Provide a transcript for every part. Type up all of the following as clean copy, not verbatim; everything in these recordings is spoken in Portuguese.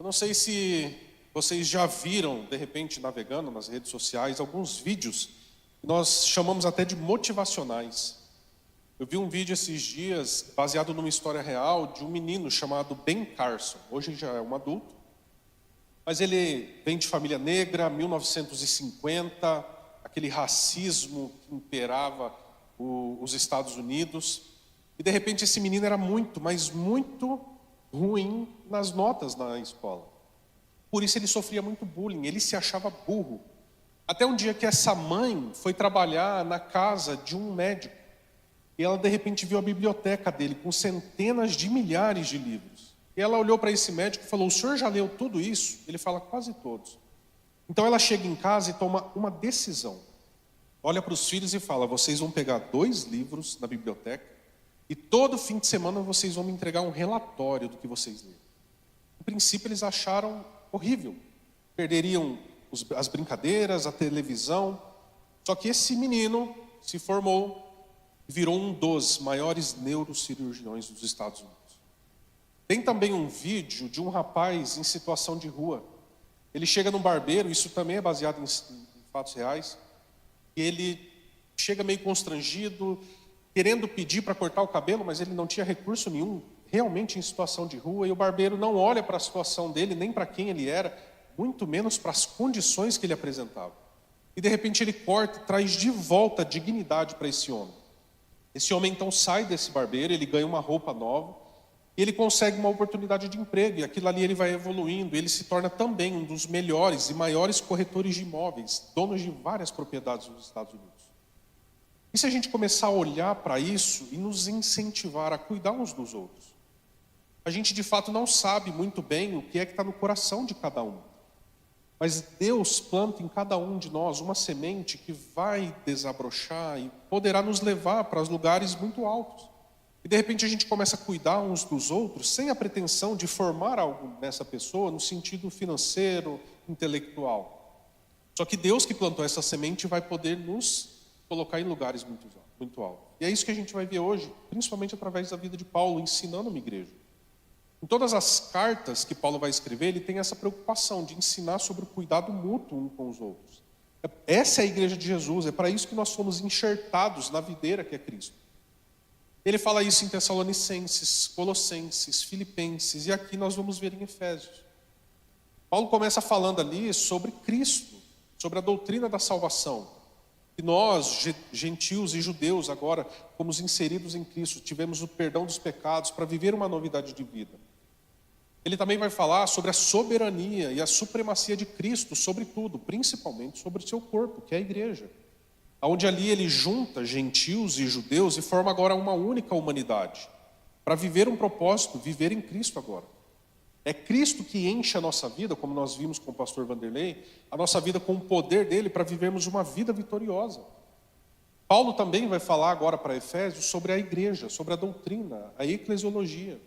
Eu não sei se vocês já viram, de repente, navegando nas redes sociais, alguns vídeos que nós chamamos até de motivacionais. Eu vi um vídeo esses dias, baseado numa história real, de um menino chamado Ben Carson. Hoje já é um adulto, mas ele vem de família negra, 1950, aquele racismo que imperava os Estados Unidos. E de repente esse menino era muito, mas muito ruim nas notas na escola. Por isso ele sofria muito bullying, ele se achava burro. Até um dia que essa mãe foi trabalhar na casa de um médico. E ela de repente viu a biblioteca dele com centenas de milhares de livros. E ela olhou para esse médico e falou: "O senhor já leu tudo isso?" Ele fala: "Quase todos." Então ela chega em casa e toma uma decisão. Olha para os filhos e fala: "Vocês vão pegar 2 livros na biblioteca e todo fim de semana vocês vão me entregar um relatório do que vocês leram." No princípio eles acharam horrível. Perderiam as brincadeiras, a televisão. Só que esse menino se formou e virou um dos maiores neurocirurgiões dos Estados Unidos. Tem também um vídeo de um rapaz em situação de rua. Ele chega num barbeiro, isso também é baseado em fatos reais, e ele chega meio constrangido, querendo pedir para cortar o cabelo, mas ele não tinha recurso nenhum, realmente em situação de rua, e o barbeiro não olha para a situação dele, nem para quem ele era, muito menos para as condições que ele apresentava. E de repente ele corta e traz de volta a dignidade para esse homem. Esse homem então sai desse barbeiro, ele ganha uma roupa nova, e ele consegue uma oportunidade de emprego, e aquilo ali ele vai evoluindo, ele se torna também um dos melhores e maiores corretores de imóveis, donos de várias propriedades nos Estados Unidos. E se a gente começar a olhar para isso e nos incentivar a cuidar uns dos outros? A gente de fato não sabe muito bem o que é que está no coração de cada um. Mas Deus planta em cada um de nós uma semente que vai desabrochar e poderá nos levar para os lugares muito altos. E de repente a gente começa a cuidar uns dos outros sem a pretensão de formar algo nessa pessoa no sentido financeiro, intelectual. Só que Deus que plantou essa semente vai poder nos colocar em lugares muito altos. E é isso que a gente vai ver hoje, principalmente através da vida de Paulo, ensinando uma igreja. Em todas as cartas que Paulo vai escrever, ele tem essa preocupação de ensinar sobre o cuidado mútuo um com os outros. Essa é a igreja de Jesus, é para isso que nós fomos enxertados na videira que é Cristo. Ele fala isso em Tessalonicenses, Colossenses, Filipenses, e aqui nós vamos ver em Efésios. Paulo começa falando ali sobre Cristo, sobre a doutrina da salvação. Que nós, gentios e judeus, agora fomos inseridos em Cristo, tivemos o perdão dos pecados para viver uma novidade de vida. Ele também vai falar sobre a soberania e a supremacia de Cristo sobre tudo, principalmente sobre o seu corpo, que é a igreja. Onde ali ele junta gentios e judeus e forma agora uma única humanidade, para viver um propósito, viver em Cristo agora. É Cristo que enche a nossa vida, como nós vimos com o pastor Vanderlei, a nossa vida com o poder dele para vivermos uma vida vitoriosa. Paulo também vai falar agora para Efésios sobre a igreja, sobre a doutrina, a eclesiologia.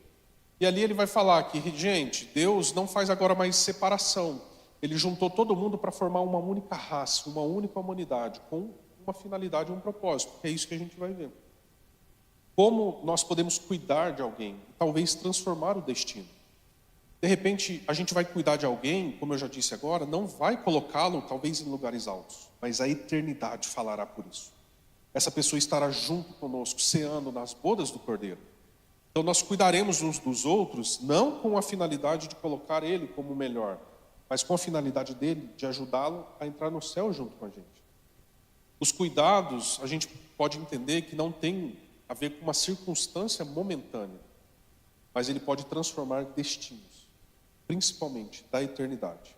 E ali ele vai falar que, gente, Deus não faz agora mais separação. Ele juntou todo mundo para formar uma única raça, uma única humanidade, com uma finalidade e um propósito. É isso que a gente vai ver. Como nós podemos cuidar de alguém, talvez transformar o destino. De repente, a gente vai cuidar de alguém, como eu já disse agora, não vai colocá-lo talvez em lugares altos, mas a eternidade falará por isso. Essa pessoa estará junto conosco, ceando nas bodas do Cordeiro. Então nós cuidaremos uns dos outros, não com a finalidade de colocar ele como o melhor, mas com a finalidade dele de ajudá-lo a entrar no céu junto com a gente. Os cuidados, a gente pode entender que não tem a ver com uma circunstância momentânea, mas ele pode transformar destinos, principalmente da eternidade.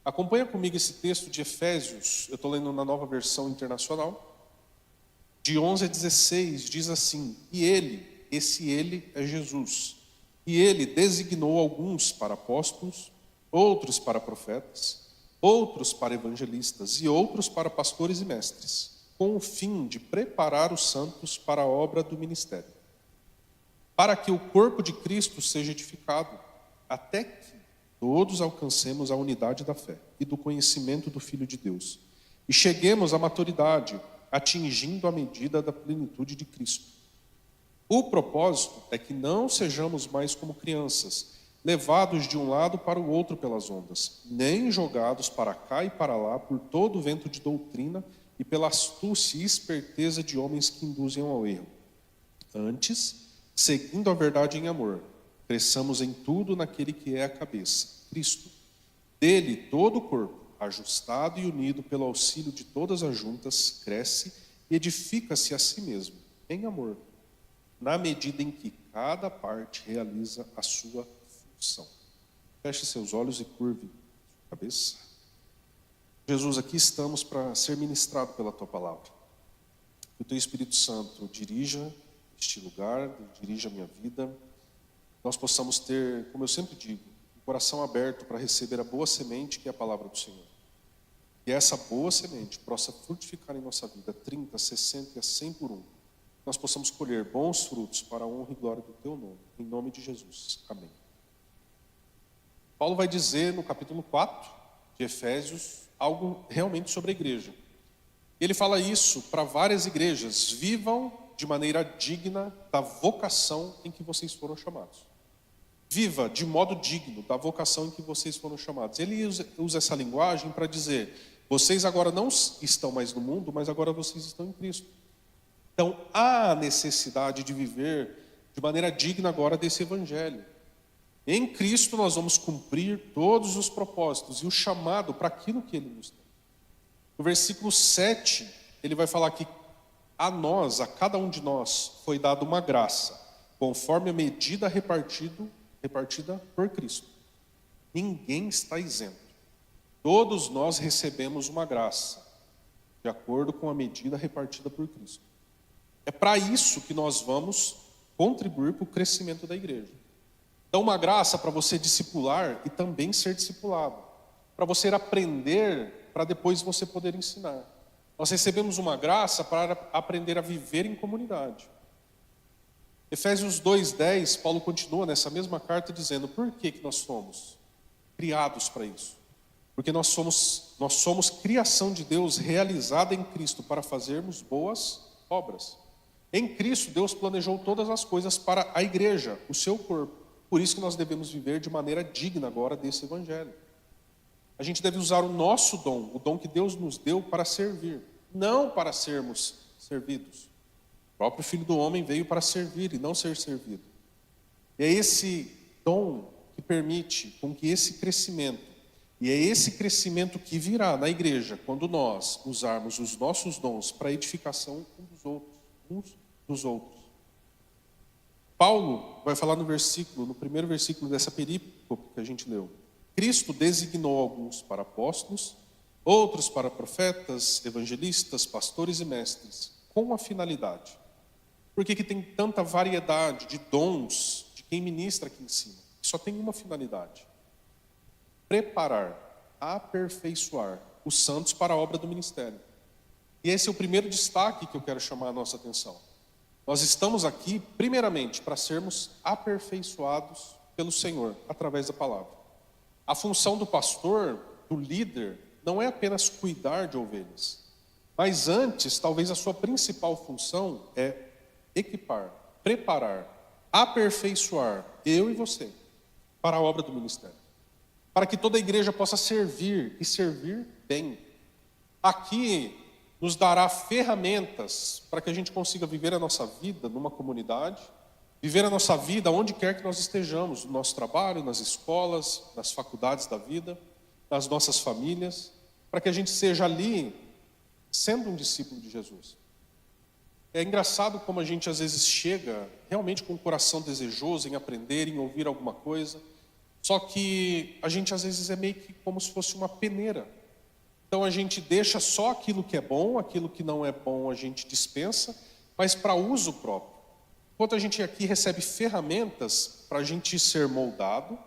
Acompanha comigo esse texto de Efésios, eu estou lendo na Nova Versão Internacional, de 11 a 16, diz assim: "E ele, esse ele é Jesus, e ele designou alguns para apóstolos, outros para profetas, outros para evangelistas e outros para pastores e mestres, com o fim de preparar os santos para a obra do ministério, para que o corpo de Cristo seja edificado, até que todos alcancemos a unidade da fé e do conhecimento do Filho de Deus, e cheguemos à maturidade, atingindo a medida da plenitude de Cristo. O propósito é que não sejamos mais como crianças, levados de um lado para o outro pelas ondas, nem jogados para cá e para lá por todo o vento de doutrina e pela astúcia e esperteza de homens que induzem ao erro. Antes, seguindo a verdade em amor, cresçamos em tudo naquele que é a cabeça, Cristo. Dele, todo o corpo, ajustado e unido pelo auxílio de todas as juntas, cresce e edifica-se a si mesmo, em amor, na medida em que cada parte realiza a sua função. Feche seus olhos e curve a cabeça. Jesus, aqui estamos para ser ministrado pela Tua palavra. Que o Teu Espírito Santo dirija este lugar, dirija a minha vida. Nós possamos ter, como eu sempre digo, um coração aberto para receber a boa semente que é a palavra do Senhor. Que essa boa semente possa frutificar em nossa vida 30, 60 e a 100 por um. Nós possamos colher bons frutos para a honra e glória do Teu nome. Em nome de Jesus. Amém. Paulo vai dizer no capítulo 4 de Efésios algo realmente sobre a igreja. Ele fala isso para várias igrejas: vivam de maneira digna da vocação em que vocês foram chamados. Viva de modo digno da vocação em que vocês foram chamados. Ele usa essa linguagem para dizer: vocês agora não estão mais no mundo, mas agora vocês estão em Cristo. Então há necessidade de viver de maneira digna agora desse evangelho. Em Cristo nós vamos cumprir todos os propósitos e o chamado para aquilo que Ele nos deu. No versículo 7, ele vai falar que a nós, a cada um de nós, foi dada uma graça, conforme a medida repartida por Cristo. Ninguém está isento. Todos nós recebemos uma graça, de acordo com a medida repartida por Cristo. É para isso que nós vamos contribuir para o crescimento da igreja. Então, uma graça para você discipular e também ser discipulado. Para você aprender, para depois você poder ensinar. Nós recebemos uma graça para aprender a viver em comunidade. Efésios 2:10, Paulo continua nessa mesma carta dizendo: por que nós fomos criados para isso? Porque nós somos criação de Deus realizada em Cristo para fazermos boas obras. Em Cristo, Deus planejou todas as coisas para a igreja, o seu corpo. Por isso que nós devemos viver de maneira digna agora desse evangelho. A gente deve usar o nosso dom, o dom que Deus nos deu para servir, não para sermos servidos. O próprio Filho do Homem veio para servir e não ser servido. E é esse dom que permite com que esse crescimento, e é esse crescimento que virá na igreja quando nós usarmos os nossos dons para a edificação uns dos outros. Paulo vai falar no primeiro versículo dessa perícope que a gente leu. Cristo designou alguns para apóstolos, outros para profetas, evangelistas, pastores e mestres, com a finalidade. Por que tem tanta variedade de dons de quem ministra aqui em cima? Só tem uma finalidade: preparar, aperfeiçoar os santos para a obra do ministério. E esse é o primeiro destaque que eu quero chamar a nossa atenção. Nós estamos aqui, primeiramente, para sermos aperfeiçoados pelo Senhor, através da palavra. A função do pastor, do líder, não é apenas cuidar de ovelhas. Mas antes, talvez a sua principal função é equipar, preparar, aperfeiçoar eu e você para a obra do ministério. Para que toda a igreja possa servir e servir bem. Aqui nos dará ferramentas para que a gente consiga viver a nossa vida numa comunidade, viver a nossa vida onde quer que nós estejamos, no nosso trabalho, nas escolas, nas faculdades da vida, nas nossas famílias, para que a gente seja ali sendo um discípulo de Jesus. É engraçado como a gente às vezes chega realmente com o coração desejoso em aprender, em ouvir alguma coisa, só que a gente às vezes é meio que como se fosse uma peneira. Então a gente deixa só aquilo que é bom, aquilo que não é bom a gente dispensa, mas para uso próprio. Enquanto a gente aqui recebe ferramentas para a gente ser moldado,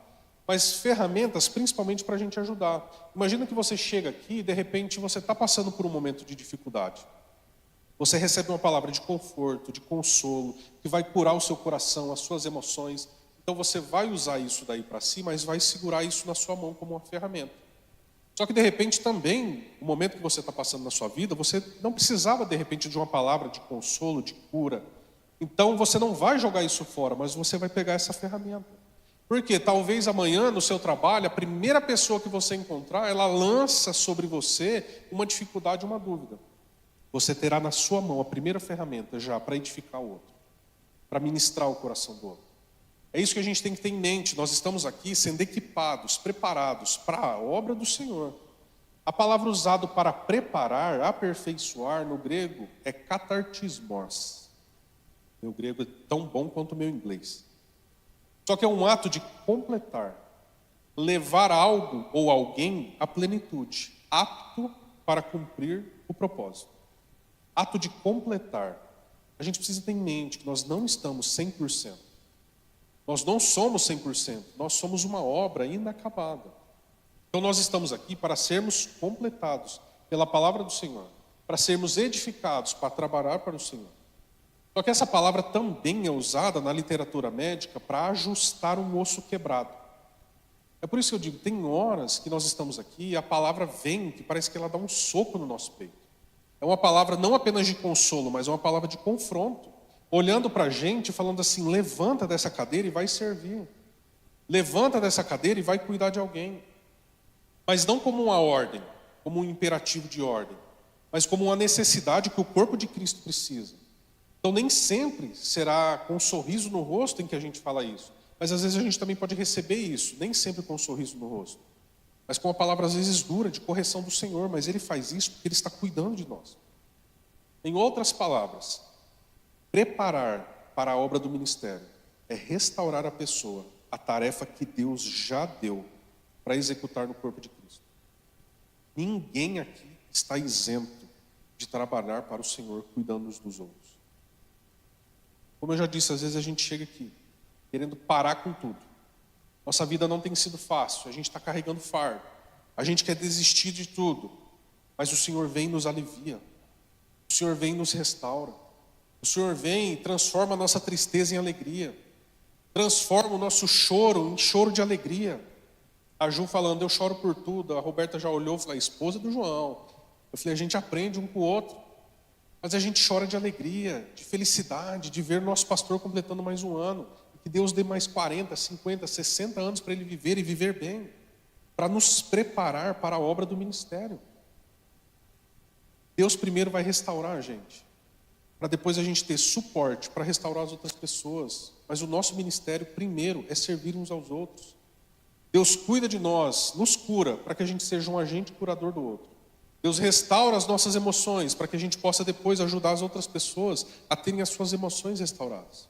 mas ferramentas principalmente para a gente ajudar. Imagina que você chega aqui e de repente você está passando por um momento de dificuldade. Você recebe uma palavra de conforto, de consolo, que vai curar o seu coração, as suas emoções. Então você vai usar isso daí para si, mas vai segurar isso na sua mão como uma ferramenta. Só que de repente também, o momento que você está passando na sua vida, você não precisava de repente de uma palavra de consolo, de cura. Então você não vai jogar isso fora, mas você vai pegar essa ferramenta. Porque talvez amanhã no seu trabalho, a primeira pessoa que você encontrar, ela lança sobre você uma dificuldade, uma dúvida. Você terá na sua mão a primeira ferramenta já para edificar o outro, para ministrar o coração do outro. É isso que a gente tem que ter em mente. Nós estamos aqui sendo equipados, preparados para a obra do Senhor. A palavra usada para preparar, aperfeiçoar no grego é katartismos. Meu grego é tão bom quanto o meu inglês. Só que é um ato de completar, levar algo ou alguém à plenitude, apto para cumprir o propósito. Ato de completar. A gente precisa ter em mente que nós não estamos 100%. Nós não somos 100%, nós somos uma obra inacabada. Então nós estamos aqui para sermos completados pela palavra do Senhor, para sermos edificados, para trabalhar para o Senhor. Só que essa palavra também é usada na literatura médica para ajustar um osso quebrado. É por isso que eu digo, tem horas que nós estamos aqui e a palavra vem, que parece que ela dá um soco no nosso peito. É uma palavra não apenas de consolo, mas é uma palavra de confronto. Olhando para a gente, falando assim, levanta dessa cadeira e vai servir. Levanta dessa cadeira e vai cuidar de alguém. Mas não como uma ordem, como um imperativo de ordem, mas como uma necessidade que o corpo de Cristo precisa. Então nem sempre será com um sorriso no rosto em que a gente fala isso. Mas às vezes a gente também pode receber isso, nem sempre com um sorriso no rosto. Mas com uma palavra às vezes dura, de correção do Senhor. Mas Ele faz isso porque Ele está cuidando de nós. Em outras palavras, preparar para a obra do ministério é restaurar a pessoa, a tarefa que Deus já deu para executar no corpo de Cristo. Ninguém aqui está isento de trabalhar para o Senhor cuidando uns dos outros. Como eu já disse, às vezes a gente chega aqui querendo parar com tudo. Nossa vida não tem sido fácil, a gente está carregando fardo, a gente quer desistir de tudo, mas o Senhor vem e nos alivia, o Senhor vem e nos restaura, o Senhor vem e transforma a nossa tristeza em alegria, transforma o nosso choro em choro de alegria. A Ju falando, eu choro por tudo, a Roberta já olhou e falou, a esposa do João. Eu falei, a gente aprende um com o outro, mas a gente chora de alegria, de felicidade, de ver nosso pastor completando mais um ano, que Deus dê mais 40, 50, 60 anos para ele viver e viver bem, para nos preparar para a obra do ministério. Deus primeiro vai restaurar a gente, para depois a gente ter suporte para restaurar as outras pessoas. Mas o nosso ministério primeiro é servir uns aos outros. Deus cuida de nós, nos cura, para que a gente seja um agente curador do outro. Deus restaura as nossas emoções, para que a gente possa depois ajudar as outras pessoas a terem as suas emoções restauradas.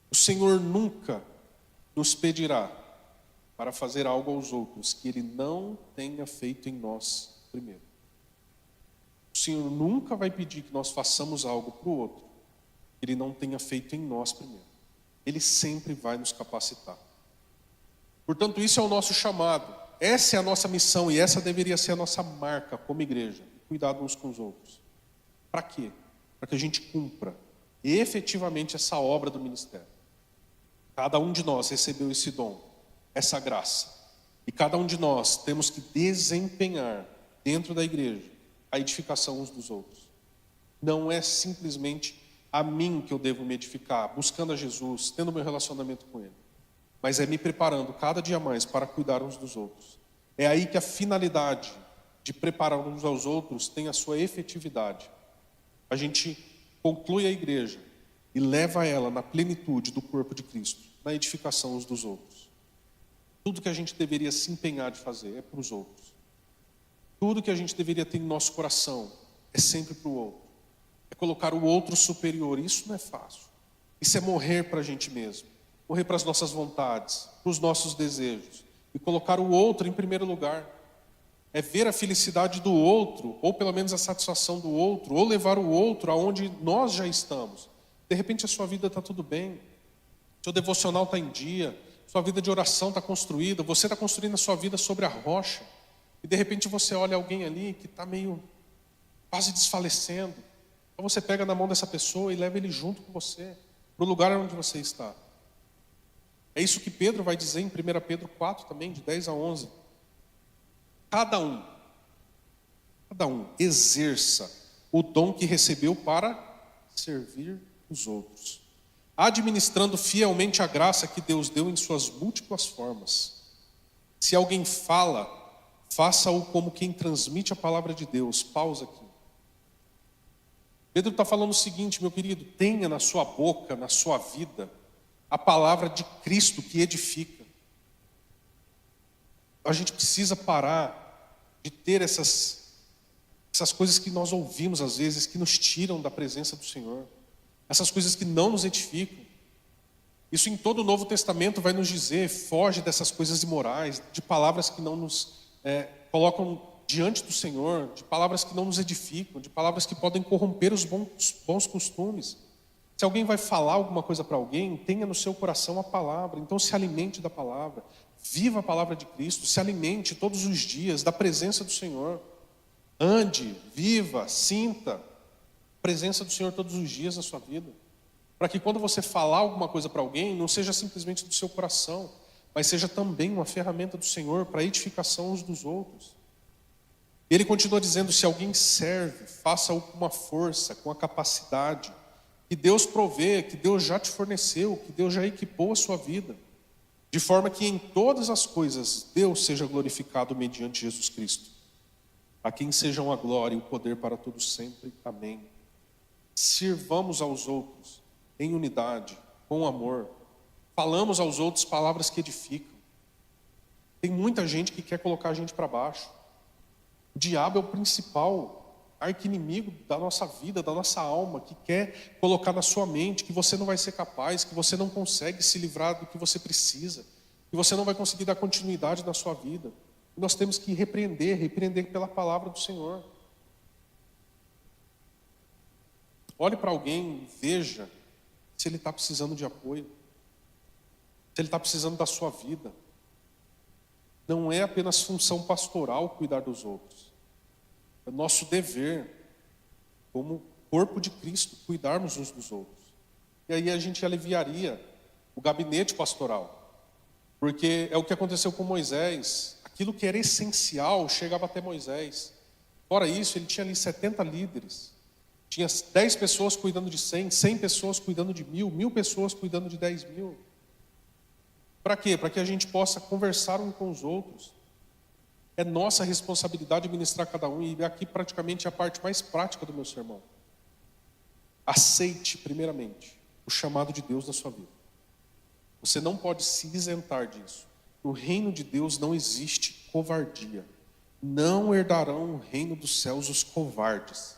O Senhor nunca nos pedirá para fazer algo aos outros que Ele não tenha feito em nós primeiro. O Senhor nunca vai pedir que nós façamos algo para o outro que Ele não tenha feito em nós primeiro. Ele sempre vai nos capacitar. Portanto, isso é o nosso chamado. Essa é a nossa missão e essa deveria ser a nossa marca como igreja. Cuidar uns com os outros. Para quê? Para que a gente cumpra efetivamente essa obra do ministério. Cada um de nós recebeu esse dom, essa graça. E cada um de nós temos que desempenhar dentro da igreja a edificação uns dos outros. Não é simplesmente a mim que eu devo me edificar, buscando a Jesus, tendo meu relacionamento com Ele. Mas é me preparando cada dia mais para cuidar uns dos outros. É aí que a finalidade de preparar uns aos outros tem a sua efetividade. A gente conclui a igreja e leva ela na plenitude do corpo de Cristo, na edificação uns dos outros. Tudo que a gente deveria se empenhar de fazer é para os outros. Tudo que a gente deveria ter em nosso coração é sempre para o outro. É colocar o outro superior. Isso não é fácil. Isso é morrer para a gente mesmo. Morrer para as nossas vontades, para os nossos desejos. E colocar o outro em primeiro lugar. É ver a felicidade do outro, ou pelo menos a satisfação do outro, ou levar o outro aonde nós já estamos. De repente a sua vida está tudo bem, seu devocional está em dia, sua vida de oração está construída, você está construindo a sua vida sobre a rocha, e de repente você olha alguém ali que está meio quase desfalecendo, então você pega na mão dessa pessoa e leva ele junto com você, para o lugar onde você está. É isso que Pedro vai dizer em 1 Pedro 4 também, de 10 a 11. Cada um exerça o dom que recebeu para servir os outros. administrando fielmente a graça que Deus deu em suas múltiplas formas. Se alguém fala, faça-o como quem transmite a palavra de Deus. Pausa aqui. Pedro está falando o seguinte, meu querido: tenha na sua boca, na sua vida, a palavra de Cristo que edifica. A gente precisa parar de ter essas coisas que nós ouvimos às vezes, que nos tiram da presença do Senhor. Essas coisas que não nos edificam. Isso em todo o Novo Testamento vai nos dizer: foge dessas coisas imorais, de palavras que não nos colocam diante do Senhor, de palavras que não nos edificam, de palavras que podem corromper os bons costumes. Se alguém vai falar alguma coisa para alguém, tenha no seu coração a palavra. Então se alimente da palavra, viva a palavra de Cristo, se alimente todos os dias da presença do Senhor. Ande, viva, sinta a presença do Senhor todos os dias na sua vida. Para que quando você falar alguma coisa para alguém, não seja simplesmente do seu coração, mas seja também uma ferramenta do Senhor para a edificação uns dos outros. Ele continua dizendo: se alguém serve, faça-o com uma força, com a capacidade que Deus provê, que Deus já te forneceu, que Deus já equipou a sua vida, de forma que em todas as coisas Deus seja glorificado mediante Jesus Cristo, a quem sejam a glória e o poder para todos sempre. Amém. Sirvamos aos outros em unidade, com amor. Falamos aos outros palavras que edificam. Tem muita gente que quer colocar a gente para baixo. O diabo é o principal arqui-inimigo da nossa vida, da nossa alma, que quer colocar na sua mente que você não vai ser capaz, que você não consegue se livrar do que você precisa, que você não vai conseguir dar continuidade na sua vida. E nós temos que repreender pela palavra do Senhor. Olhe para alguém e veja se ele está precisando de apoio, se ele está precisando da sua vida. Não é apenas função pastoral cuidar dos outros. É nosso dever, como corpo de Cristo, cuidarmos uns dos outros. E aí a gente aliviaria o gabinete pastoral. Porque é o que aconteceu com Moisés. Aquilo que era essencial chegava até Moisés. Fora isso, ele tinha ali 70 líderes. Tinha 10 pessoas cuidando de 100, 100 pessoas cuidando de 1000, 1000 pessoas cuidando de 10.000. Para quê? Para que a gente possa conversar uns com os outros. É nossa responsabilidade ministrar cada um, e aqui praticamente é a parte mais prática do meu sermão. Aceite, primeiramente, o chamado de Deus na sua vida. Você não pode se isentar disso. No reino de Deus não existe covardia. Não herdarão o reino dos céus os covardes.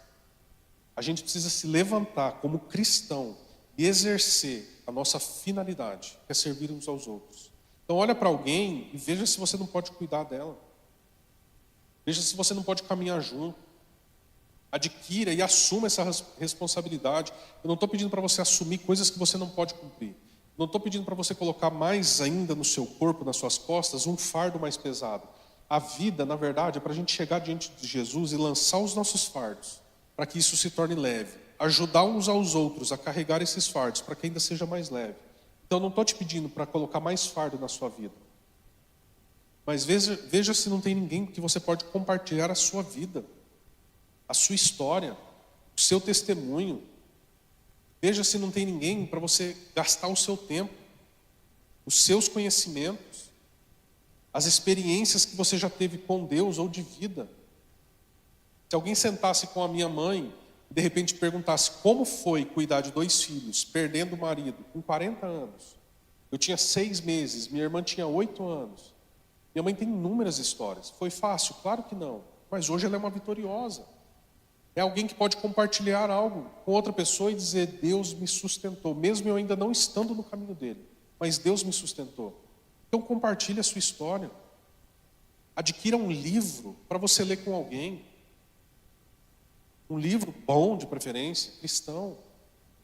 A gente precisa se levantar como cristão e exercer a nossa finalidade, que é servir uns aos outros. Então olha para alguém e veja se você não pode cuidar dela. Veja se você não pode caminhar junto. Adquira e assuma essa responsabilidade. Eu não estou pedindo para você assumir coisas que você não pode cumprir. Não estou pedindo para você colocar mais ainda no seu corpo, nas suas costas, um fardo mais pesado. A vida, na verdade, é para a gente chegar diante de Jesus e lançar os nossos fardos, para que isso se torne leve. Ajudar uns aos outros a carregar esses fardos, para que ainda seja mais leve. Então, não estou te pedindo para colocar mais fardo na sua vida. Mas veja se não tem ninguém que você pode compartilhar a sua vida, a sua história, o seu testemunho. Veja se não tem ninguém para você gastar o seu tempo, os seus conhecimentos, as experiências que você já teve com Deus ou de vida. Se alguém sentasse com a minha mãe e de repente perguntasse como foi cuidar de 2 filhos, perdendo o marido, com 40 anos. Eu tinha 6 meses, minha irmã tinha 8 anos. Minha mãe tem inúmeras histórias. Foi fácil? Claro que não. Mas hoje ela é uma vitoriosa. É alguém que pode compartilhar algo com outra pessoa e dizer: Deus me sustentou, mesmo eu ainda não estando no caminho dele. Mas Deus me sustentou. Então compartilhe a sua história. Adquira um livro para você ler com alguém. Um livro bom, de preferência, cristão.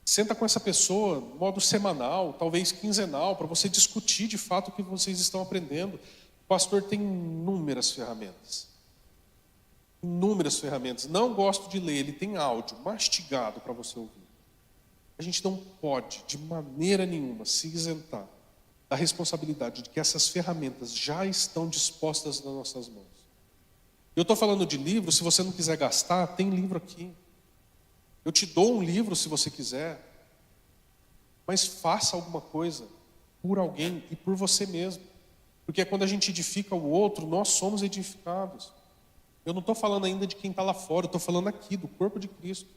Senta com essa pessoa, de modo semanal, talvez quinzenal, para você discutir de fato o que vocês estão aprendendo. O pastor tem inúmeras ferramentas. Inúmeras ferramentas. Não gosto de ler, ele tem áudio mastigado para você ouvir. A gente não pode, de maneira nenhuma, se isentar da responsabilidade de que essas ferramentas já estão dispostas nas nossas mãos. Eu estou falando de livro, se você não quiser gastar, tem livro aqui. Eu te dou um livro se você quiser. mas faça alguma coisa por alguém e por você mesmo. Porque quando a gente edifica o outro, nós somos edificados. Eu não estou falando ainda de quem está lá fora, eu estou falando aqui, do corpo de Cristo,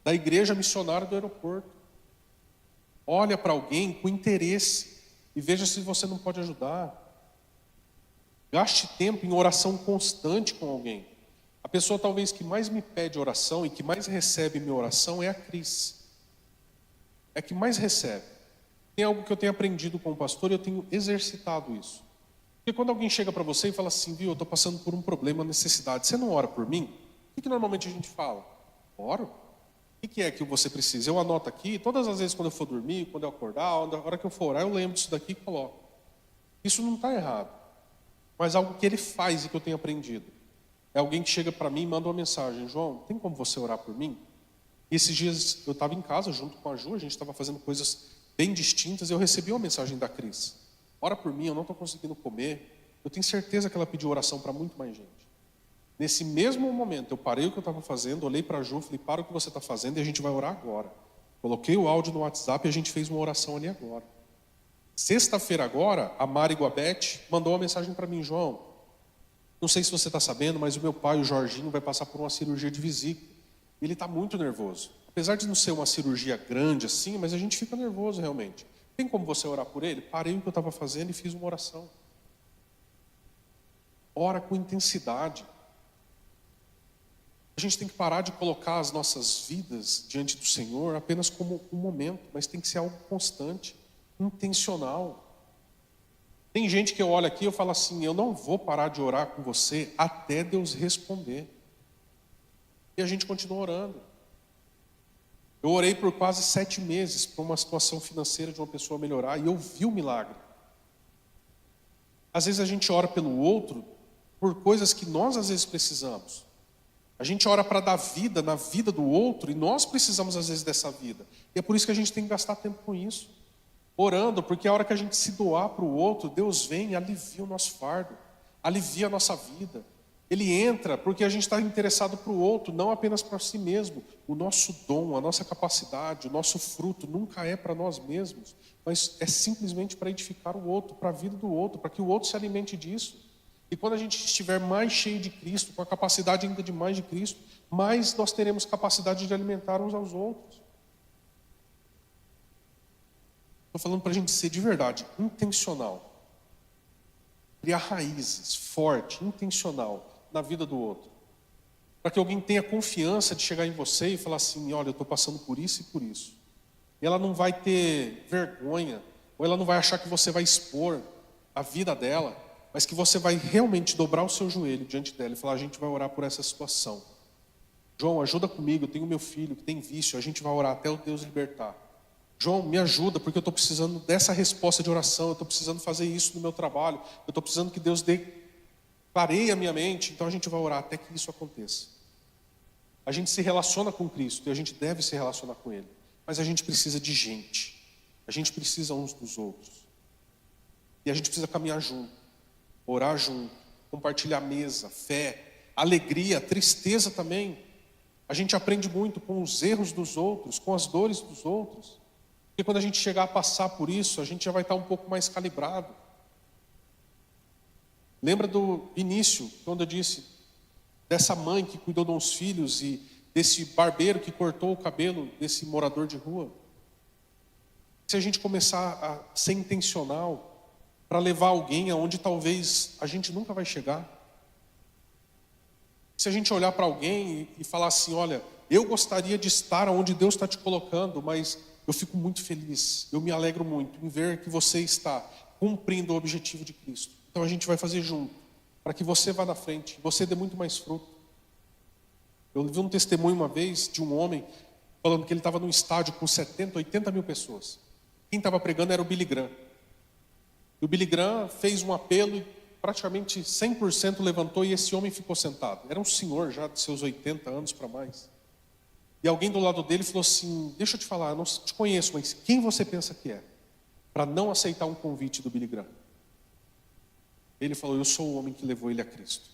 da igreja missionária do aeroporto. Olha para alguém com interesse e veja se você não pode ajudar. Gaste tempo em oração constante com alguém. A pessoa talvez que mais me pede oração e que mais recebe minha oração é a Cris. É a que mais recebe. Tem algo que eu tenho aprendido com o pastor e eu tenho exercitado isso. Porque quando alguém chega para você e fala assim, viu, eu estou passando por um problema, necessidade, você não ora por mim? O que normalmente a gente fala? Oro. O que é que você precisa? Eu anoto aqui, todas as vezes quando eu for dormir, quando eu acordar, a hora que eu for orar, eu lembro disso daqui e coloco. Isso não está errado. Mas algo que ele faz e que eu tenho aprendido. É alguém que chega para mim e manda uma mensagem, João, tem como você orar por mim? E esses dias eu estava em casa junto com a Ju, a gente estava fazendo coisas bem distintas, e eu recebi uma mensagem da Cris. Ora por mim, eu não estou conseguindo comer. Eu tenho certeza que ela pediu oração para muito mais gente. Nesse mesmo momento, eu parei o que eu estava fazendo, olhei para a Ju, falei, para o que você está fazendo e a gente vai orar agora. Coloquei o áudio no WhatsApp e a gente fez uma oração ali agora. Sexta-feira agora, a Mari Guabete mandou uma mensagem para mim, João, não sei se você está sabendo, mas o meu pai, o Jorginho, vai passar por uma cirurgia de vesícula. Ele está muito nervoso. Apesar de não ser uma cirurgia grande assim, mas a gente fica nervoso realmente. Tem como você orar por ele? Parei o que eu estava fazendo e fiz uma oração. Ora com intensidade. A gente tem que parar de colocar as nossas vidas diante do Senhor apenas como um momento, mas tem que ser algo constante, intencional. Tem gente que eu olho aqui e eu falo assim, eu não vou parar de orar com você até Deus responder. E a gente continua orando. Eu orei por quase 7 meses para uma situação financeira de uma pessoa melhorar e eu vi o milagre. Às vezes a gente ora pelo outro por coisas que nós às vezes precisamos. A gente ora para dar vida na vida do outro e nós precisamos às vezes dessa vida. E é por isso que a gente tem que gastar tempo com isso. Orando, porque a hora que a gente se doar para o outro, Deus vem e alivia o nosso fardo, alivia a nossa vida. Ele entra porque a gente está interessado para o outro, não apenas para si mesmo. O nosso dom, a nossa capacidade, o nosso fruto nunca é para nós mesmos, mas é simplesmente para edificar o outro, para a vida do outro, para que o outro se alimente disso. E quando a gente estiver mais cheio de Cristo, com a capacidade ainda de mais de Cristo, mais nós teremos capacidade de alimentar uns aos outros. Estou falando para a gente ser de verdade, intencional. Criar raízes, forte, intencional na vida do outro. Para que alguém tenha confiança de chegar em você e falar assim, olha, eu estou passando por isso e por isso. E ela não vai ter vergonha, ou ela não vai achar que você vai expor a vida dela, mas que você vai realmente dobrar o seu joelho diante dela e falar, a gente vai orar por essa situação. João, ajuda comigo, eu tenho meu filho que tem vício, a gente vai orar até o Deus libertar. João, me ajuda, porque eu estou precisando dessa resposta de oração, eu estou precisando fazer isso no meu trabalho, eu estou precisando que Deus clareie a minha mente, então a gente vai orar até que isso aconteça. A gente se relaciona com Cristo e a gente deve se relacionar com Ele, mas a gente precisa de gente, a gente precisa uns dos outros, e a gente precisa caminhar junto, orar junto, compartilhar mesa, fé, alegria, tristeza também. A gente aprende muito com os erros dos outros, com as dores dos outros. Porque quando a gente chegar a passar por isso, a gente já vai estar um pouco mais calibrado. Lembra do início, quando eu disse dessa mãe que cuidou de uns filhos e desse barbeiro que cortou o cabelo desse morador de rua? Se a gente começar a ser intencional para levar alguém aonde talvez a gente nunca vai chegar. Se a gente olhar para alguém e falar assim, olha, eu gostaria de estar onde Deus está te colocando, mas eu fico muito feliz, eu me alegro muito em ver que você está cumprindo o objetivo de Cristo. Então a gente vai fazer junto, para que você vá na frente, você dê muito mais fruto. Eu vi um testemunho uma vez de um homem falando que ele estava num estádio com 70, 80 mil pessoas. Quem estava pregando era o Billy Graham. E o Billy Graham fez um apelo e praticamente 100% levantou e esse homem ficou sentado. Era um senhor já de seus 80 anos para mais. E alguém do lado dele falou assim, deixa eu te falar, eu não te conheço, mas quem você pensa que é? Para não aceitar um convite do Billy Graham. Ele falou, eu sou o homem que levou ele a Cristo.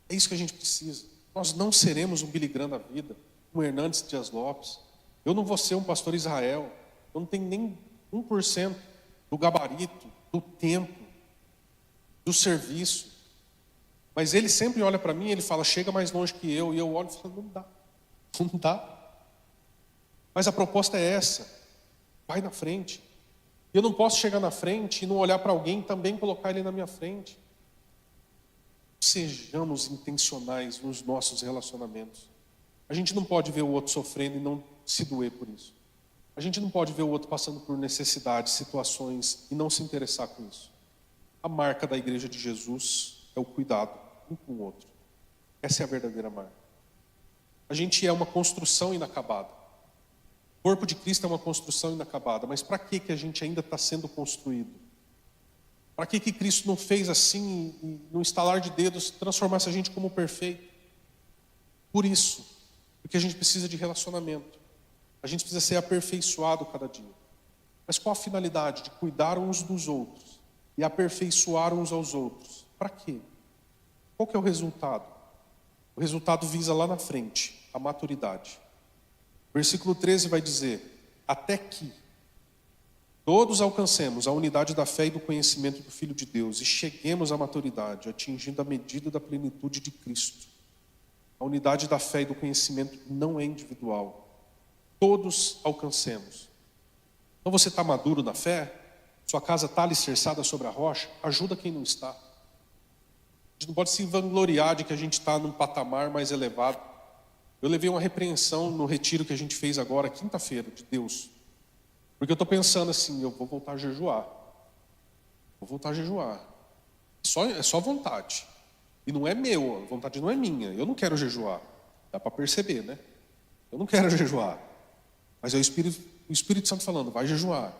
É isso que a gente precisa. Nós não seremos um Billy Graham da vida, um Hernandes Dias Lopes. Eu não vou ser um pastor Israel. Eu não tenho nem 1% do gabarito, do tempo, do serviço. Mas ele sempre olha para mim e ele fala, chega mais longe que eu. E eu olho e falo, não dá. Não dá. Mas a proposta é essa. Vai na frente. Eu não posso chegar na frente e não olhar para alguém e também colocar ele na minha frente. Sejamos intencionais nos nossos relacionamentos. A gente não pode ver o outro sofrendo e não se doer por isso. A gente não pode ver o outro passando por necessidades, situações e não se interessar com isso. A marca da igreja de Jesus é o cuidado um com o outro. Essa é a verdadeira marca. A gente é uma construção inacabada. O corpo de Cristo é uma construção inacabada. Mas para que a gente ainda está sendo construído? Para que Cristo não fez assim, e no estalar de dedos, transformasse a gente como perfeito? Por isso. Porque a gente precisa de relacionamento. A gente precisa ser aperfeiçoado cada dia. Mas qual a finalidade? De cuidar uns dos outros. E aperfeiçoar uns aos outros. Para quê? Qual que é o resultado? O resultado visa lá na frente, a maturidade. Versículo 13 vai dizer, até que todos alcancemos a unidade da fé e do conhecimento do Filho de Deus e cheguemos à maturidade, atingindo a medida da plenitude de Cristo. A unidade da fé e do conhecimento não é individual. Todos alcancemos. Então você está maduro na fé? Sua casa está alicerçada sobre a rocha? Ajuda quem não está. A gente não pode se vangloriar de que a gente está num patamar mais elevado. Eu levei uma repreensão no retiro que a gente fez agora, quinta-feira, de Deus. Porque eu estou pensando assim, eu vou voltar a jejuar. Vou voltar a jejuar. É só vontade. E não é meu, a vontade não é minha. Eu não quero jejuar. Dá para perceber, né? Eu não quero jejuar. Mas é o Espírito Santo falando, vai jejuar.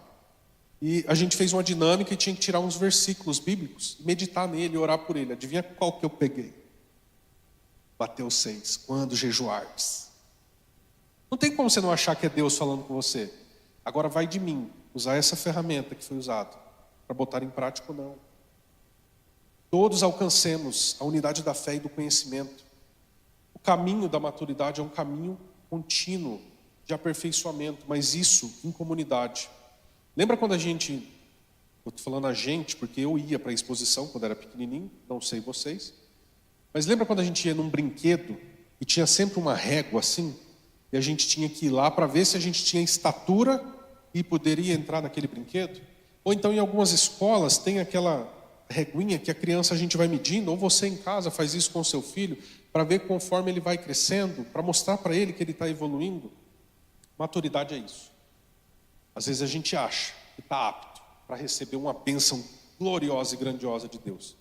E a gente fez uma dinâmica e tinha que tirar uns versículos bíblicos, meditar nele e orar por ele. Adivinha qual que eu peguei? Mateus 6, quando jejuardes. Não tem como você não achar que é Deus falando com você. Agora vai de mim, usar essa ferramenta que foi usada, para botar em prática ou não. Todos alcancemos a unidade da fé e do conhecimento. O caminho da maturidade é um caminho contínuo de aperfeiçoamento, mas isso em comunidade. Lembra quando eu estou falando a gente, porque eu ia para a exposição quando era pequenininho, não sei vocês, mas lembra quando a gente ia num brinquedo e tinha sempre uma régua assim, e a gente tinha que ir lá para ver se a gente tinha estatura e poderia entrar naquele brinquedo? Ou então em algumas escolas tem aquela reguinha que a criança a gente vai medindo, ou você em casa faz isso com o seu filho, para ver conforme ele vai crescendo, para mostrar para ele que ele está evoluindo. Maturidade é isso. Às vezes a gente acha que está apto para receber uma bênção gloriosa e grandiosa de Deus.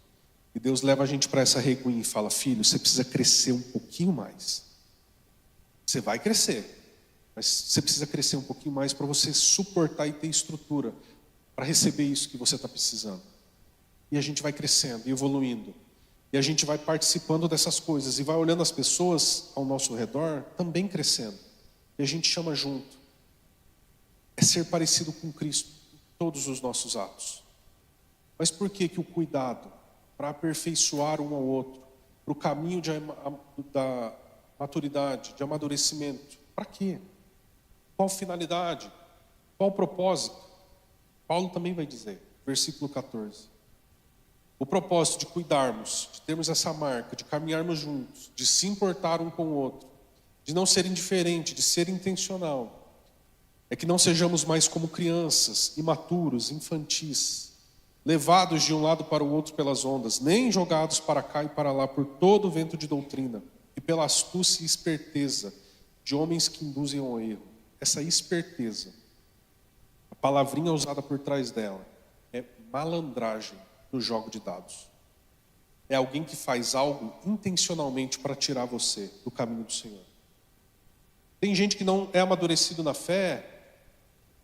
E Deus leva a gente para essa reguinha e fala, filho, você precisa crescer um pouquinho mais. Você vai crescer, mas você precisa crescer um pouquinho mais para você suportar e ter estrutura para receber isso que você está precisando. E a gente vai crescendo e evoluindo. E a gente vai participando dessas coisas e vai olhando as pessoas ao nosso redor também crescendo. E a gente chama junto. É ser parecido com Cristo em todos os nossos atos. Mas por que o cuidado para aperfeiçoar um ao outro, para o caminho da maturidade, de amadurecimento? Para quê? Qual finalidade? Qual propósito? Paulo também vai dizer, versículo 14. O propósito de cuidarmos, de termos essa marca, de caminharmos juntos, de se importar um com o outro, de não ser indiferente, de ser intencional, é que não sejamos mais como crianças, imaturos, infantis, levados de um lado para o outro pelas ondas, nem jogados para cá e para lá por todo o vento de doutrina e pela astúcia e esperteza de homens que induzem ao erro. Essa esperteza, a palavrinha usada por trás dela, é malandragem no jogo de dados. É alguém que faz algo intencionalmente para tirar você do caminho do Senhor. Tem gente que não é amadurecido na fé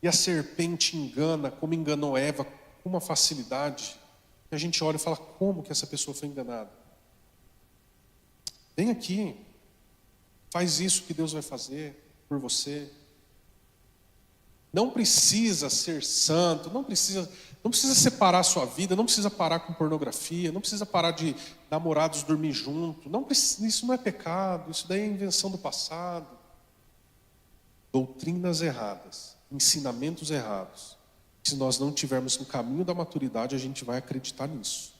e a serpente engana, como enganou Eva, com uma facilidade, que a gente olha e fala, como que essa pessoa foi enganada? Vem aqui, faz isso que Deus vai fazer por você. Não precisa ser santo, não precisa separar a sua vida, não precisa parar com pornografia, não precisa parar de namorados dormir junto, isso não é pecado, isso daí é invenção do passado. doutrinas erradas, ensinamentos errados. Se nós não tivermos no caminho da maturidade, a gente vai acreditar nisso.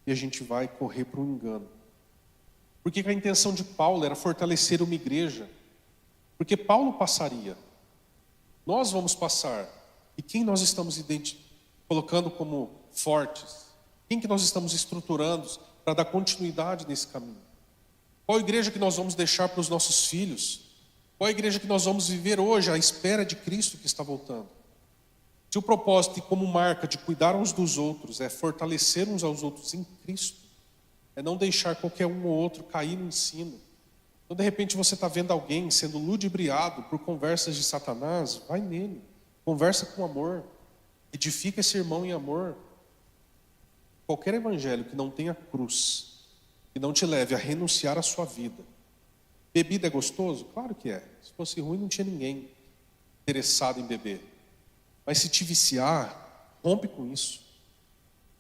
E a gente vai correr para um engano. Por que a intenção de Paulo era fortalecer uma igreja? Porque Paulo passaria. Nós vamos passar. E quem nós estamos colocando como fortes? Quem que nós estamos estruturando para dar continuidade nesse caminho? Qual igreja que nós vamos deixar para os nossos filhos? Qual a igreja que nós vamos viver hoje à espera de Cristo que está voltando? Se o propósito, como marca de cuidar uns dos outros, é fortalecer uns aos outros em Cristo, é não deixar qualquer um ou outro cair no ensino. Então, de repente, você está vendo alguém sendo ludibriado por conversas de Satanás, vai nele, conversa com amor, edifica esse irmão em amor. Qualquer evangelho que não tenha cruz, que não te leve a renunciar à sua vida. Bebida é gostoso? Claro que é. Se fosse ruim, não tinha ninguém interessado em beber. Mas se te viciar, rompe com isso.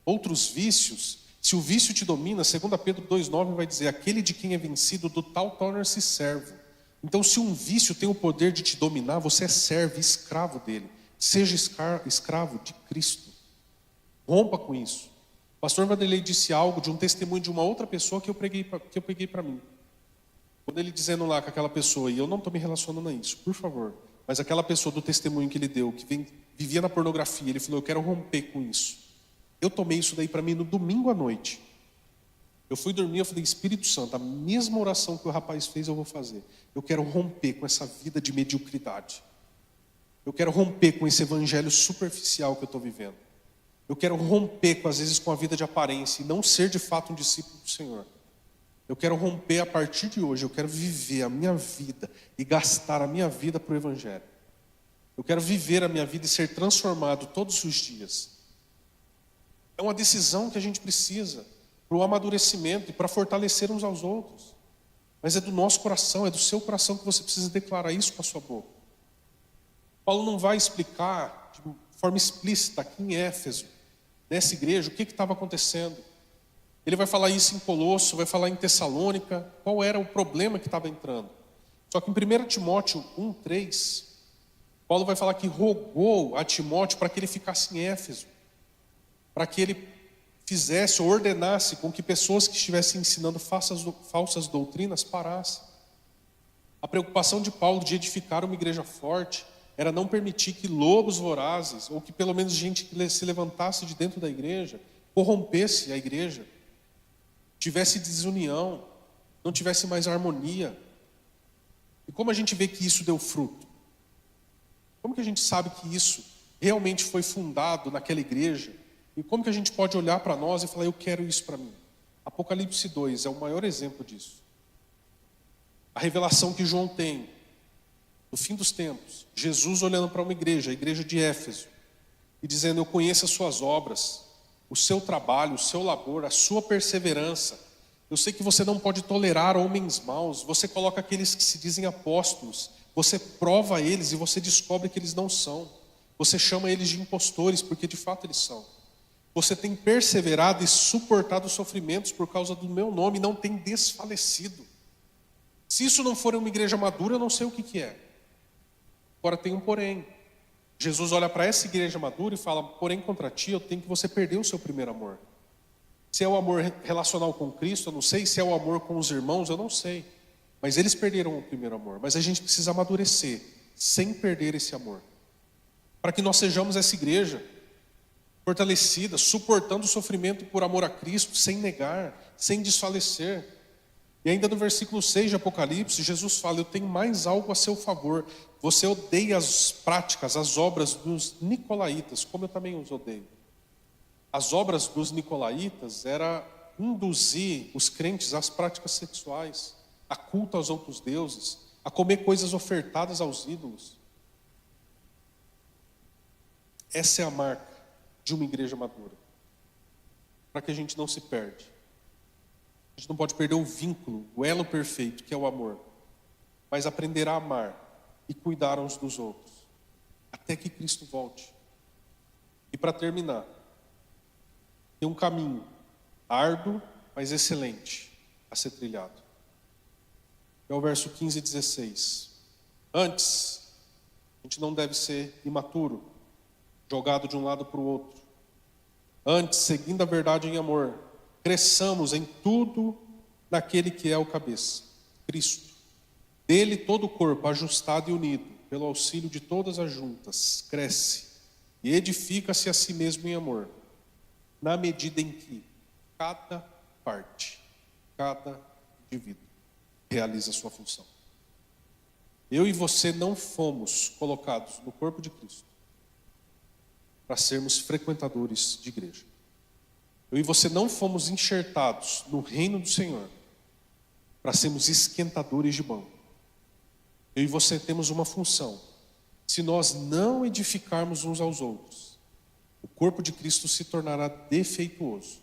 Outros vícios, se o vício te domina, 2 Pedro 2,9 vai dizer: aquele de quem é vencido, do tal torna-se servo. Então, se um vício tem o poder de te dominar, você é servo, escravo dele. Seja escravo de Cristo. Rompa com isso. O pastor Vanderlei disse algo de um testemunho de uma outra pessoa que eu peguei para mim. Quando ele dizendo lá com aquela pessoa, e eu não estou me relacionando a isso, por favor, mas aquela pessoa do testemunho que ele deu, que vivia na pornografia, ele falou: eu quero romper com isso. Eu tomei isso daí para mim no domingo à noite. Eu fui dormir, eu falei: Espírito Santo, a mesma oração que o rapaz fez eu vou fazer. Eu quero romper com essa vida de mediocridade. Eu quero romper com esse evangelho superficial que eu estou vivendo. Eu quero romper, às vezes, com a vida de aparência e não ser de fato um discípulo do Senhor. Eu quero romper a partir de hoje. Eu quero viver a minha vida e gastar a minha vida para o evangelho. Eu quero viver a minha vida e ser transformado todos os dias. É uma decisão que a gente precisa para o amadurecimento e para fortalecer uns aos outros. Mas é do nosso coração, é do seu coração que você precisa declarar isso com a sua boca. Paulo não vai explicar de forma explícita aqui em Éfeso, nessa igreja, o que estava acontecendo. Ele vai falar isso em Colosso, vai falar em Tessalônica, qual era o problema que estava entrando. Só que em 1 Timóteo 1,3, Paulo vai falar que rogou a Timóteo para que ele ficasse em Éfeso, para que ele fizesse ou ordenasse com que pessoas que estivessem ensinando falsas doutrinas parassem. A preocupação de Paulo de edificar uma igreja forte era não permitir que lobos vorazes, ou que pelo menos gente que se levantasse de dentro da igreja, corrompesse a igreja, tivesse desunião, não tivesse mais harmonia. E como a gente vê que isso deu fruto? Como que a gente sabe que isso realmente foi fundado naquela igreja? E como que a gente pode olhar para nós e falar: eu quero isso para mim? Apocalipse 2 é o maior exemplo disso. A revelação que João tem no fim dos tempos, Jesus olhando para uma igreja, a igreja de Éfeso, e dizendo: eu conheço as suas obras, o seu trabalho, o seu labor, a sua perseverança. Eu sei que você não pode tolerar homens maus. Você coloca aqueles que se dizem apóstolos, você prova eles e você descobre que eles não são. Você chama eles de impostores, porque de fato eles são. Você tem perseverado e suportado os sofrimentos por causa do meu nome, não tem desfalecido. Se isso não for uma igreja madura, eu não sei o que é. Agora tem um porém. Jesus olha para essa igreja madura e fala: porém contra ti eu tenho que você perder o seu primeiro amor. Se é o amor relacional com Cristo, eu não sei. Se é o amor com os irmãos, eu não sei. Mas eles perderam o primeiro amor. Mas a gente precisa amadurecer sem perder esse amor, para que nós sejamos essa igreja fortalecida, suportando o sofrimento por amor a Cristo, sem negar, sem desfalecer. E ainda no versículo 6 de Apocalipse, Jesus fala: eu tenho mais algo a seu favor. Você odeia as práticas, as obras dos nicolaítas, como eu também os odeio. As obras dos nicolaítas era induzir os crentes às práticas sexuais, a culto aos outros deuses, a comer coisas ofertadas aos ídolos. Essa é a marca de uma igreja madura, para que a gente não se perde. A gente não pode perder o vínculo, o elo perfeito, que é o amor, mas aprender a amar e cuidar uns dos outros, até que Cristo volte. E para terminar, tem um caminho árduo, mas excelente a ser trilhado. É o verso 15 e 16. Antes, a gente não deve ser imaturo, jogado de um lado para o outro. Antes, seguindo a verdade em amor, cresçamos em tudo naquele que é o cabeça, Cristo. Dele todo o corpo, ajustado e unido, pelo auxílio de todas as juntas, cresce e edifica-se a si mesmo em amor, na medida em que cada parte, cada indivíduo realiza a sua função. Eu e você não fomos colocados no corpo de Cristo para sermos frequentadores de igreja. Eu e você não fomos enxertados no reino do Senhor para sermos esquentadores de banco. Eu e você temos uma função. Se nós não edificarmos uns aos outros, o corpo de Cristo se tornará defeituoso.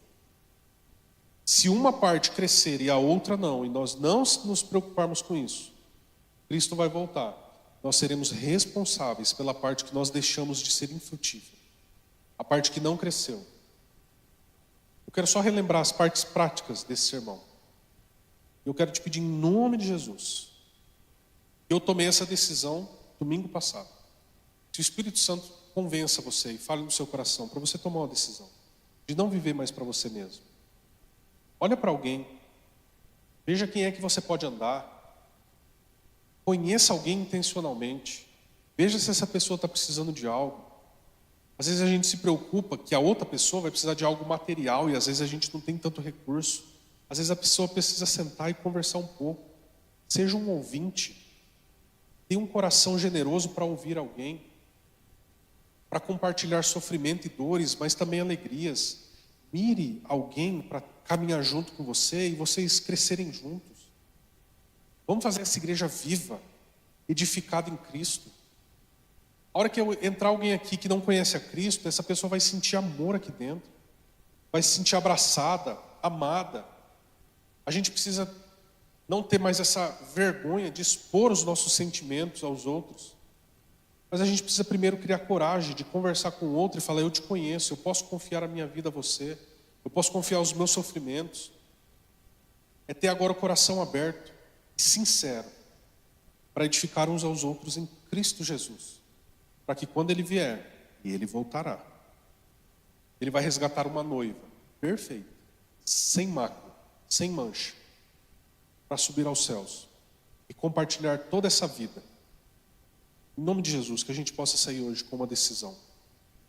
Se uma parte crescer e a outra não, e nós não nos preocuparmos com isso, Cristo vai voltar. Nós seremos responsáveis pela parte que nós deixamos de ser infrutífera, a parte que não cresceu. Eu quero só relembrar as partes práticas desse sermão. Eu quero te pedir em nome de Jesus. Eu tomei essa decisão domingo passado. Se o Espírito Santo convença você e fale no seu coração para você tomar uma decisão de não viver mais para você mesmo. Olha para alguém, veja quem é que você pode andar, conheça alguém intencionalmente, veja se essa pessoa está precisando de algo. Às vezes a gente se preocupa que a outra pessoa vai precisar de algo material e às vezes a gente não tem tanto recurso. Às vezes a pessoa precisa sentar e conversar um pouco. Seja um ouvinte, tenha um coração generoso para ouvir alguém, para compartilhar sofrimento e dores, mas também alegrias. Mire alguém para caminhar junto com você e vocês crescerem juntos. Vamos fazer essa igreja viva, edificada em Cristo. A hora que entrar alguém aqui que não conhece a Cristo, essa pessoa vai sentir amor aqui dentro, vai se sentir abraçada, amada. A gente precisa não ter mais essa vergonha de expor os nossos sentimentos aos outros. Mas a gente precisa primeiro criar coragem de conversar com o outro e falar: eu te conheço, eu posso confiar a minha vida a você, eu posso confiar os meus sofrimentos. É ter agora o coração aberto e sincero para edificar uns aos outros em Cristo Jesus, para que quando Ele vier, e Ele voltará, Ele vai resgatar uma noiva perfeita, sem mácula, sem mancha, para subir aos céus e compartilhar toda essa vida. Em nome de Jesus, que a gente possa sair hoje com uma decisão,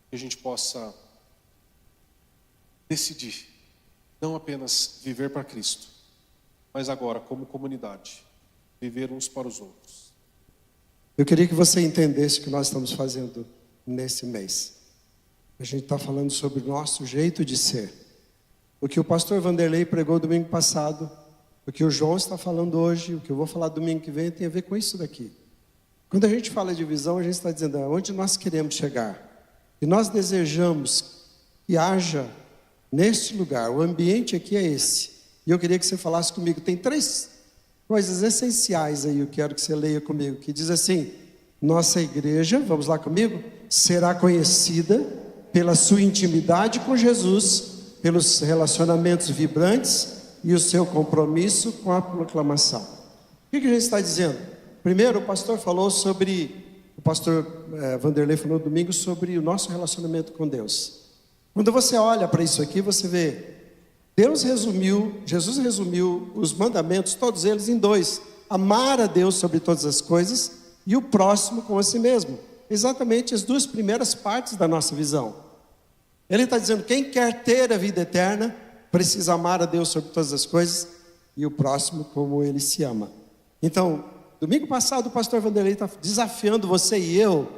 que a gente possa decidir não apenas viver para Cristo, mas agora como comunidade, viver uns para os outros. Eu queria que você entendesse o que nós estamos fazendo nesse mês. A gente está falando sobre o nosso jeito de ser. O que o pastor Vanderlei pregou domingo passado, o que o João está falando hoje, o que eu vou falar domingo que vem, tem a ver com isso daqui. Quando a gente fala de visão, a gente está dizendo aonde nós queremos chegar. E nós desejamos que haja neste lugar, o ambiente aqui é esse. E eu queria que você falasse comigo. Tem 3 coisas essenciais aí, eu quero que você leia comigo, que diz assim: nossa igreja, vamos lá comigo, será conhecida pela sua intimidade com Jesus, pelos relacionamentos vibrantes e o seu compromisso com a proclamação. O que a gente está dizendo? Primeiro, o pastor Vanderlei falou domingo sobre o nosso relacionamento com Deus. Quando você olha para isso aqui, você vê, Jesus resumiu os mandamentos, todos eles em 2: amar a Deus sobre todas as coisas e o próximo como a si mesmo. Exatamente as 2 primeiras partes da nossa visão. Ele está dizendo, quem quer ter a vida eterna, precisa amar a Deus sobre todas as coisas e o próximo como ele se ama. Então, domingo passado o pastor Vanderlei está desafiando você e eu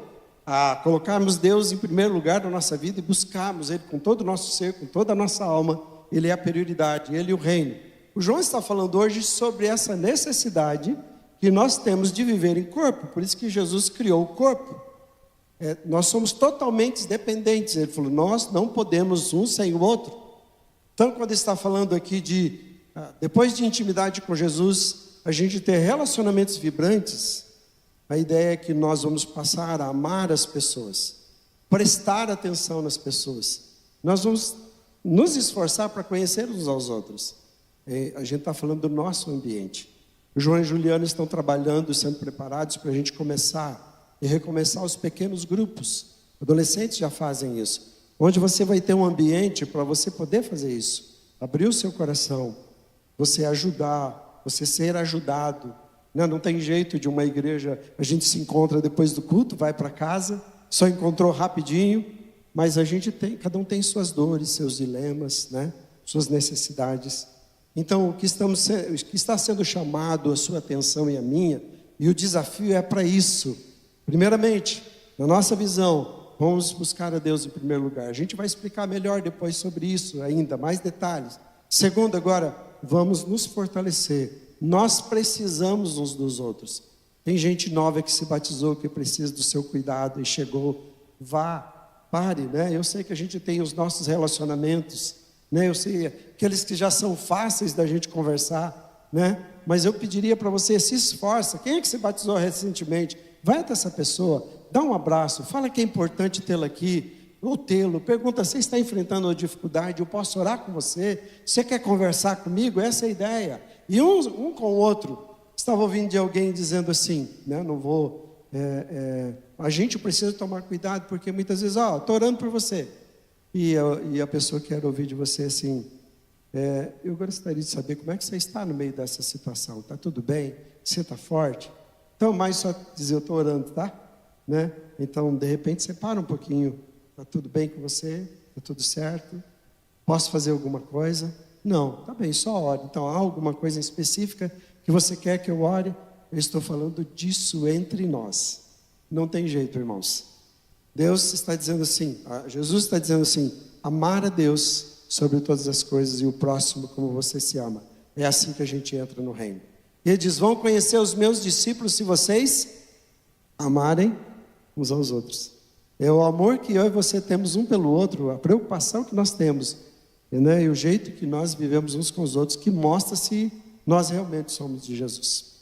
a colocarmos Deus em primeiro lugar na nossa vida e buscarmos Ele com todo o nosso ser, com toda a nossa alma. Ele é a prioridade, Ele e o reino. O João está falando hoje sobre essa necessidade que nós temos de viver em corpo. Por isso que Jesus criou o corpo. Nós somos totalmente dependentes. Ele falou, nós não podemos um sem o outro. Então, quando ele está falando aqui depois de intimidade com Jesus, a gente ter relacionamentos vibrantes, a ideia é que nós vamos passar a amar as pessoas, prestar atenção nas pessoas. Nós vamos nos esforçar para conhecer uns aos outros. A gente está falando do nosso ambiente. O João e Juliana estão trabalhando, sendo preparados para a gente começar e recomeçar os pequenos grupos. Adolescentes já fazem isso, onde você vai ter um ambiente para você poder fazer isso. Abrir o seu coração, você ajudar, você ser ajudado. Não tem jeito de uma igreja, a gente se encontra depois do culto, vai para casa, só encontrou rapidinho, mas a gente tem, cada um tem suas dores, seus dilemas, né? Suas necessidades. Então, o que está sendo chamado a sua atenção e a minha, e o desafio é para isso. Primeiramente, na nossa visão, vamos buscar a Deus em primeiro lugar. A gente vai explicar melhor depois sobre isso ainda, mais detalhes. Segundo, agora, vamos nos fortalecer. Nós precisamos uns dos outros. Tem gente nova que se batizou, que precisa do seu cuidado e chegou. Vá, pare, né? Eu sei que a gente tem os nossos relacionamentos, né? Eu sei aqueles que já são fáceis da gente conversar, né? Mas eu pediria para você, se esforça. Quem é que se batizou recentemente? Vai até essa pessoa, dá um abraço, fala que é importante tê-la aqui, ou tê-lo, pergunta, você está enfrentando uma dificuldade, eu posso orar com você? Você quer conversar comigo? Essa é a ideia. E um com o outro, estava ouvindo de alguém dizendo assim, né? Não vou, a gente precisa tomar cuidado, porque muitas vezes, estou orando por você, e a pessoa quer ouvir de você assim, eu gostaria de saber como é que você está no meio dessa situação, está tudo bem? Você está forte? Então, mais só dizer, eu estou orando, tá? Né? Então, de repente, você para um pouquinho. Está tudo bem com você? Está tudo certo? Posso fazer alguma coisa? Não, tá bem, só ore. Então, há alguma coisa específica que você quer que eu ore? Eu estou falando disso entre nós. Não tem jeito, irmãos. Deus está dizendo assim, Jesus está dizendo assim, amar a Deus sobre todas as coisas e o próximo como você se ama. É assim que a gente entra no reino. E ele diz, vão conhecer os meus discípulos se vocês amarem uns aos outros. É o amor que eu e você temos um pelo outro, a preocupação que nós temos, né? E o jeito que nós vivemos uns com os outros, que mostra se nós realmente somos de Jesus.